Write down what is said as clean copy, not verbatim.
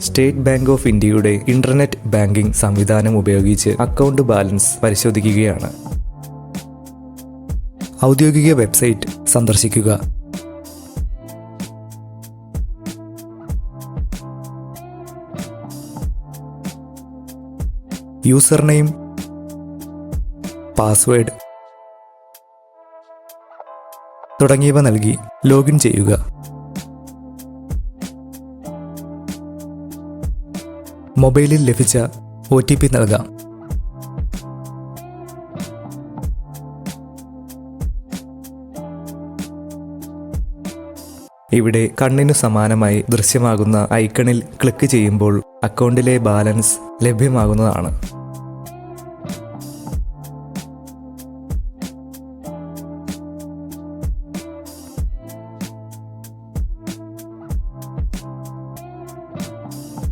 State bank of ഇന്ത്യയുടെ internet banking സംവിധാനം ഉപയോഗിച്ച് അക്കൗണ്ട് ബാലൻസ് പരിശോധിക്കുകയാണ്. ഔദ്യോഗിക വെബ്സൈറ്റ് സന്ദർശിക്കുക. യൂസർ നെയിം, പാസ്വേഡ് തുടങ്ങിയവ നൽകി ലോഗിൻ ചെയ്യുക. മൊബൈലിൽ ലഭിച്ച OTP നൽകാം. ഇവിടെ കണ്ണിനു സമാനമായി ദൃശ്യമാകുന്ന ഐക്കണിൽ ക്ലിക്ക് ചെയ്യുമ്പോൾ അക്കൗണ്ടിലെ ബാലൻസ് ലഭ്യമാകുന്നതാണ്.